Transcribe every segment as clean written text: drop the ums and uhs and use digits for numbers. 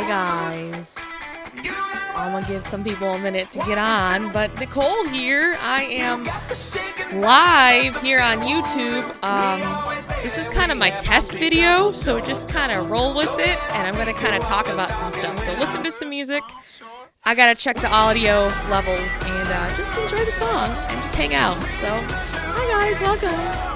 guys. I'm gonna give some people a minute to get on, but Nicole here. I am live here on YouTube. This is kind of my test video, so just kind of roll with it, and I'm gonna kind of talk about some stuff. So listen to some music. I gotta check the audio levels and just enjoy the song and just hang out. So, hi guys, welcome.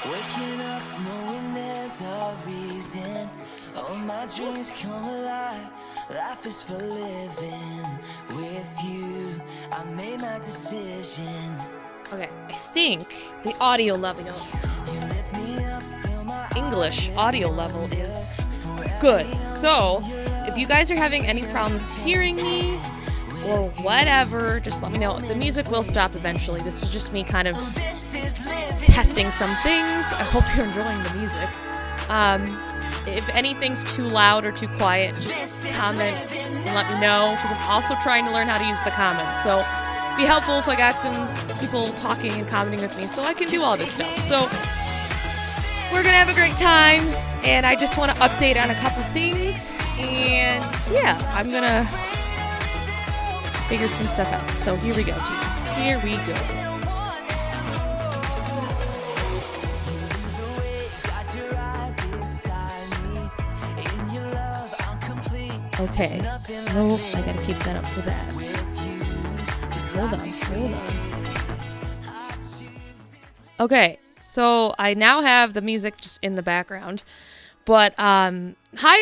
Waking up knowing there's a reason. All my dreams come alive. Life is for living. With you, I made my decision. Okay, I think the audio level, You lift me up, fill my English audio level is good. So, if you guys are having any problems hearing me or whatever, just let me know. The music will stop eventually. This is just me kind of testing some things. I hope you're enjoying the music. If anything's too loud or too quiet, just comment and let me know, because I'm also trying to learn how to use the comments. So it'd be helpful if I got some people talking and commenting with me so I can do all this stuff. So we're gonna have a great time, and I just want to update on a couple things, and yeah, I'm gonna figure some stuff out. So here we go, team. Here we go. Okay. Nope, I gotta keep that up for that. Hold on. Okay, so I now have the music just in the background. But, hi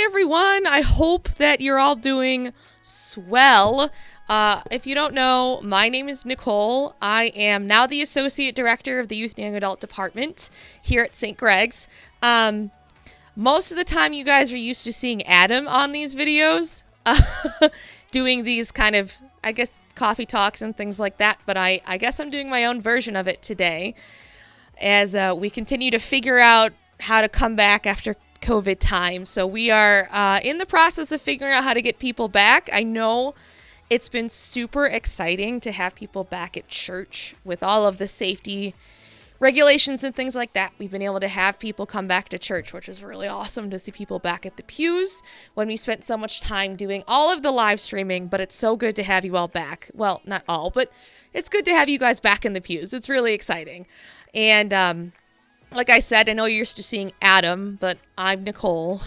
everyone! I hope that you're all doing swell. If you don't know, my name is Nicole. I am now the Associate Director of the Youth and Young Adult Department here at St. Greg's. Most of the time you guys are used to seeing Adam on these videos, doing these kind of, I guess, coffee talks and things like that, but I guess I'm doing my own version of it today as we continue to figure out how to come back after COVID time. So we are in the process of figuring out how to get people back. I know it's been super exciting to have people back at church with all of the safety regulations and things like that, we've been able to have people come back to church, which is really awesome to see people back at the pews when we spent so much time doing all of the live streaming. But it's so good to have you all back. Well, not all, but it's good to have you guys back in the pews. It's really exciting. And like I said, I know you're used to seeing Adam, but I'm Nicole.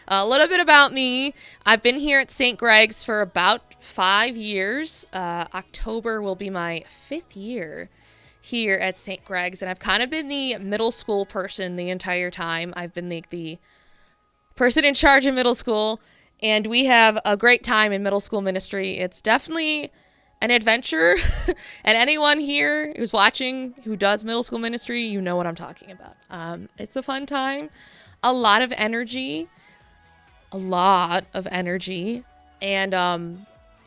A little bit about me. I've been here at St. Greg's for about 5 years. October will be my 5th year here at St. Greg's, and I've kind of been the middle school person the entire time. I've been the person in charge of middle school, and we have a great time in middle school ministry. It's definitely an adventure, and anyone here who's watching who does middle school ministry, you know what I'm talking about. It's a fun time, a lot of energy, and a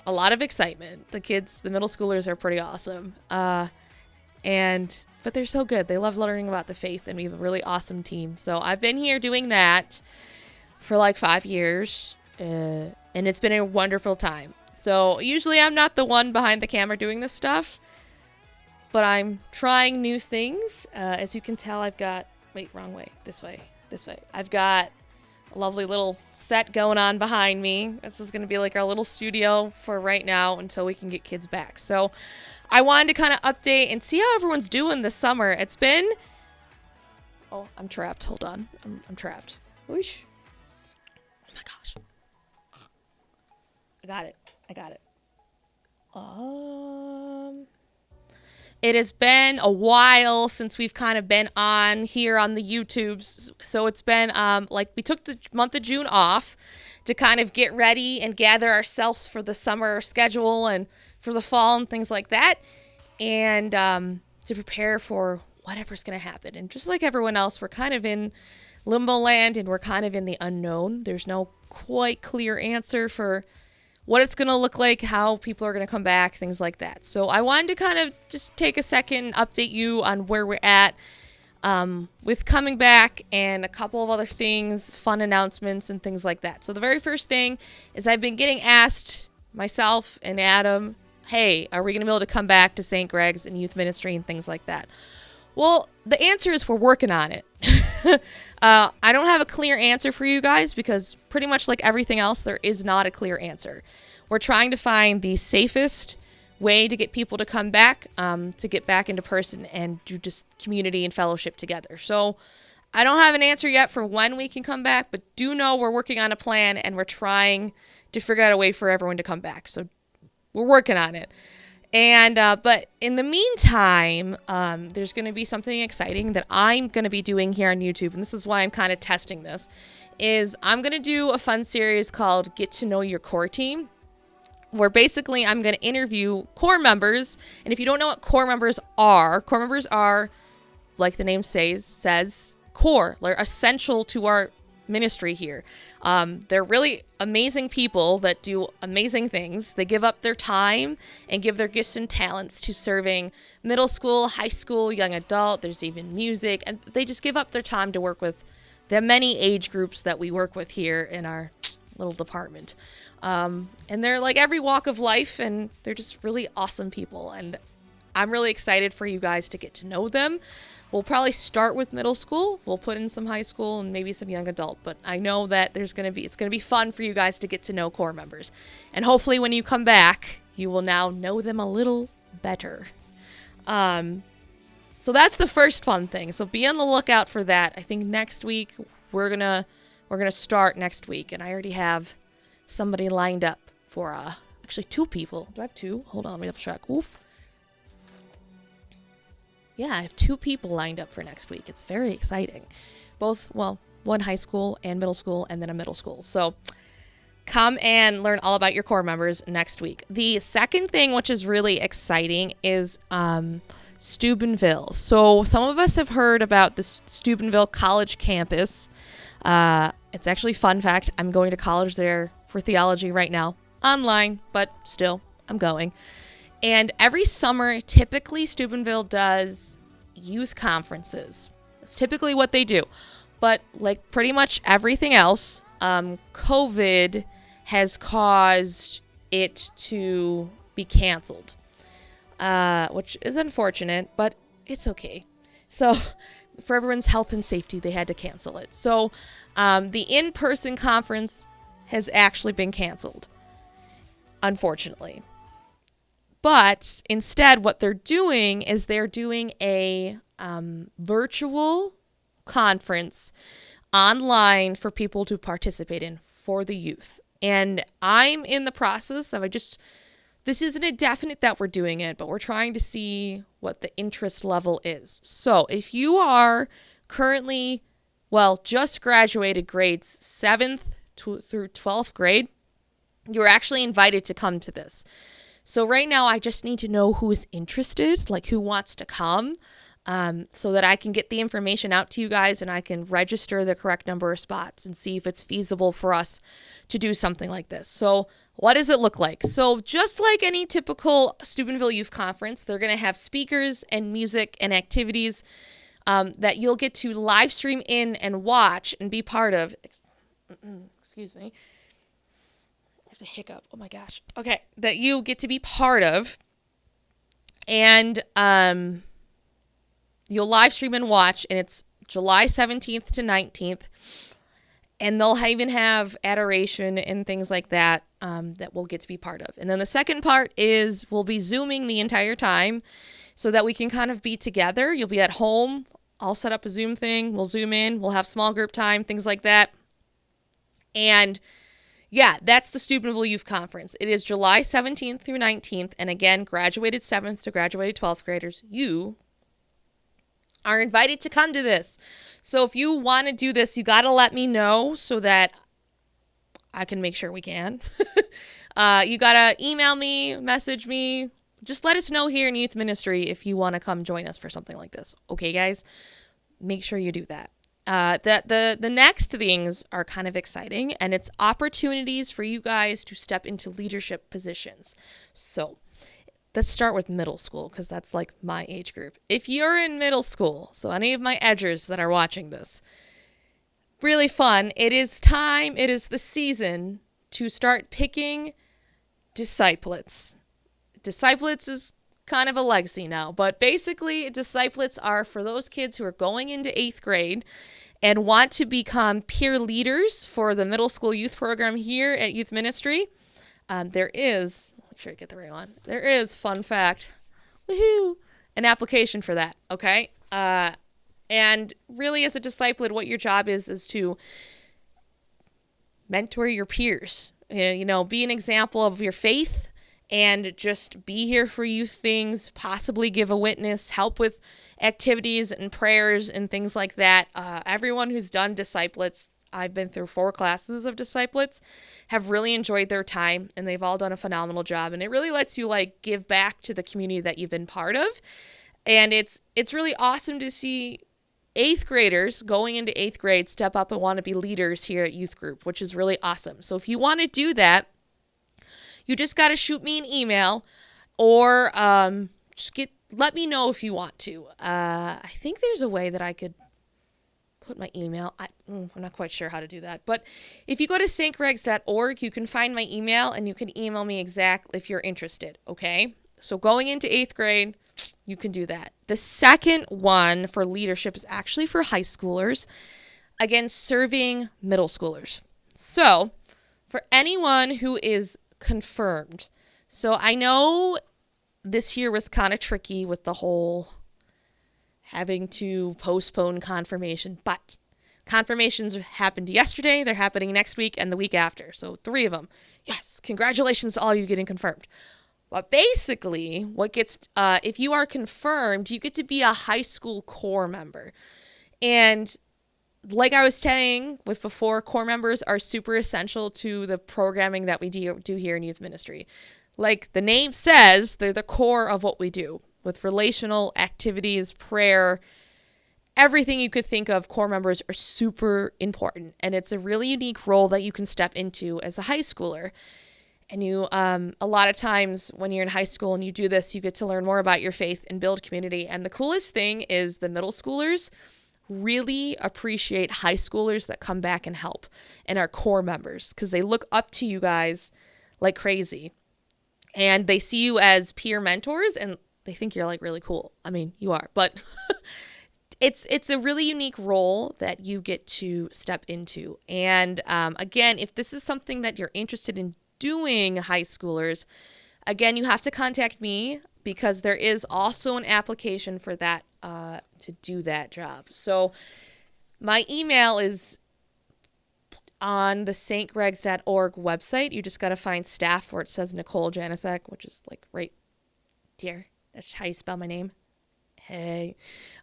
lot of excitement. The middle schoolers are pretty awesome, but they're so good. They love learning about the faith, and we have a really awesome team. So I've been here doing that for like 5 years, and it's been a wonderful time. So usually I'm not the one behind the camera doing this stuff, but I'm trying new things. As you can tell, I've got, wrong way, this way. I've got a lovely little set going on behind me. This is going to be like our little studio for right now until we can get kids back. So I wanted to kind of update and see how everyone's doing this summer. It's been, I'm trapped. Hold on. I'm trapped. Whoosh. Oh my gosh. I got it. It has been a while since we've kind of been on here on the YouTubes. So it's been we took the month of June off to kind of get ready and gather ourselves for the summer schedule and for the fall and things like that, and to prepare for whatever's going to happen. And just like everyone else, we're kind of in limbo land, and we're kind of in the unknown. There's no quite clear answer for what it's going to look like, how people are going to come back, things like that. So I wanted to kind of just take a second and update you on where we're at with coming back, and a couple of other things, fun announcements and things like that. So the very first thing is I've been getting asked, myself and Adam, hey, are we going to be able to come back to St. Greg's and youth ministry and things like that? Well, the answer is we're working on it. I don't have a clear answer for you guys because pretty much like everything else, there is not a clear answer. We're trying to find the safest way to get people to come back, to get back into person and do just community and fellowship together. So I don't have an answer yet for when we can come back, but do know we're working on a plan and we're trying to figure out a way for everyone to come back. So we're working on it. And but in the meantime, there's going to be something exciting that I'm going to be doing here on YouTube, and this is why I'm kind of testing this, is I'm going to do a fun series called Get to Know Your Core Team, where basically I'm going to interview core members. And if you don't know what core members are, like the name says core. They're essential to our ministry here. They're really amazing people that do amazing things. They give up their time and give their gifts and talents to serving middle school, high school, young adult. There's even music, and they just give up their time to work with the many age groups that we work with here in our little department. And they're like every walk of life, and they're just really awesome people. And I'm really excited for you guys to get to know them. We'll probably start with middle school. We'll put in some high school and maybe some young adult, but I know that it's going to be fun for you guys to get to know core members. And hopefully when you come back, you will now know them a little better. So that's the first fun thing. So be on the lookout for that. I think next week we're going to start next week, and I already have somebody lined up for actually 2 people. Do I have 2? Hold on, let me double check. Oof. Yeah, I have 2 people lined up for next week. It's very exciting. One high school and middle school, and then a middle school. So come and learn all about your core members next week. The second thing, which is really exciting, is Steubenville. So some of us have heard about the Steubenville College campus. It's actually, fun fact, I'm going to college there for theology right now. Online, but still, I'm going. And every summer, typically Steubenville does youth conferences. That's typically what they do. But like pretty much everything else, COVID has caused it to be canceled, which is unfortunate, but it's okay. So for everyone's health and safety, they had to cancel it. So the in-person conference has actually been canceled, unfortunately. But instead, what they're doing is they're doing a virtual conference online for people to participate in for the youth. And I'm in the process of this isn't a definite that we're doing it, but we're trying to see what the interest level is. So if you are currently, just graduated grades 7th through 12th grade, you're actually invited to come to this. So right now I just need to know who is interested, like who wants to come, so that I can get the information out to you guys and I can register the correct number of spots and see if it's feasible for us to do something like this. So what does it look like? So just like any typical Steubenville Youth Conference, they're going to have speakers and music and activities that you'll get to live stream in and watch and be part of. Excuse me. I have to hiccup. Oh my gosh. Okay. That you get to be part of. And you'll live stream and watch, and it's July 17th to 19th. And they'll even have adoration and things like that that we'll get to be part of. And then the second part is we'll be Zooming the entire time so that we can kind of be together. You'll be at home. I'll set up a Zoom thing. We'll Zoom in. We'll have small group time, things like that. And yeah, that's the Steubenville Youth Conference. It is July 17th through 19th. And again, graduated 7th to graduated 12th graders, you are invited to come to this. So if you want to do this, you got to let me know so that I can make sure we can. You got to email me, message me. Just let us know here in Youth Ministry if you want to come join us for something like this. Okay, guys? Make sure you do that. The next things are kind of exciting, and it's opportunities for you guys to step into leadership positions. So let's start with middle school, because that's like my age group. If you're in middle school, so any of my edgers that are watching this, really fun. It is the season to start picking disciplets. Disciplets is kind of a legacy now, but basically disciplets are for those kids who are going into 8th grade and want to become peer leaders for the middle school youth program here at Youth Ministry. There is, make sure I get the right one. There is, fun fact, woohoo, an application for that, okay? And really as a disciplet, what your job is to mentor your peers, be an example of your faith, and just be here for youth things, possibly give a witness, help with activities and prayers and things like that. Everyone who's done disciplets, I've been through 4 classes of disciplets, have really enjoyed their time, and they've all done a phenomenal job. And it really lets you give back to the community that you've been part of. And it's really awesome to see 8th graders going into 8th grade step up and want to be leaders here at Youth Group, which is really awesome. So if you want to do that, you just got to shoot me an email or let me know if you want to. I think there's a way that I could put my email. I'm not quite sure how to do that. But if you go to stgregs.org, you can find my email and you can email me exactly if you're interested. Okay. So going into 8th grade, you can do that. The second one for leadership is actually for high schoolers. Again, serving middle schoolers. So for anyone who is confirmed. So I know this year was kind of tricky with the whole having to postpone confirmation, but confirmations happened yesterday, they're happening next week and the week after. So 3 of them. Yes, congratulations to all you getting confirmed. But basically, if you are confirmed, you get to be a high school core member. And like I was saying with before, core members are super essential to the programming that we do here in Youth Ministry. Like the name says, they're the core of what we do with relational activities, prayer, everything you could think of. Core members are super important, and it's a really unique role that you can step into as a high schooler. And you, a lot of times when you're in high school and you do this, you get to learn more about your faith and build community. And the coolest thing is the middle schoolers really appreciate high schoolers that come back and help and are core members because they look up to you guys like crazy. And they see you as peer mentors and they think you're really cool. I mean, you are, but it's a really unique role that you get to step into. And again, if this is something that you're interested in doing, high schoolers, again, you have to contact me because there is also an application for that to do that job. So my email is on the stgregs.org website. You just got to find staff where it says Nicole Janicek, which is like right here. That's how you spell my name. Hey.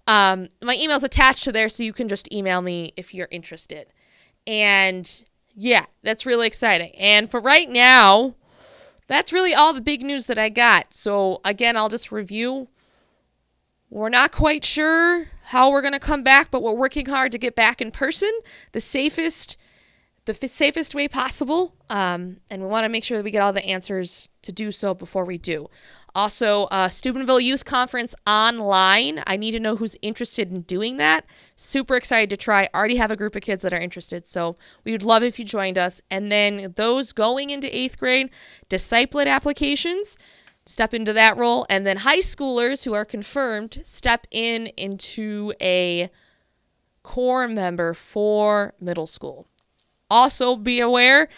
My email's attached to there, so you can just email me if you're interested. And yeah, that's really exciting. And for right now, that's really all the big news that I got. So again, I'll just review. We're not quite sure how we're going to come back, but we're working hard to get back in person the safest way possible. And we want to make sure that we get all the answers to do so before we do. Also, Steubenville Youth Conference online. I need to know who's interested in doing that. Super excited to try. Already have a group of kids that are interested, so we would love if you joined us. And then those going into 8th grade, disciplet applications, step into that role. And then high schoolers who are confirmed, step into a core member for middle school. Also, be aware,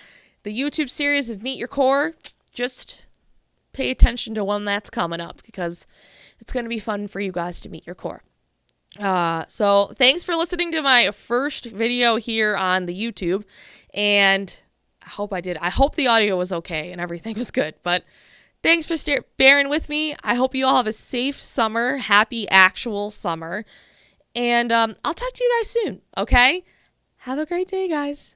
the YouTube series of Meet Your Core, just pay attention to when that's coming up because it's going to be fun for you guys to meet your core. So thanks for listening to my first video here on the YouTube. And I hope the audio was okay and everything was good. But thanks for bearing with me. I hope you all have a safe summer, happy actual summer. And I'll talk to you guys soon, okay? Have a great day, guys.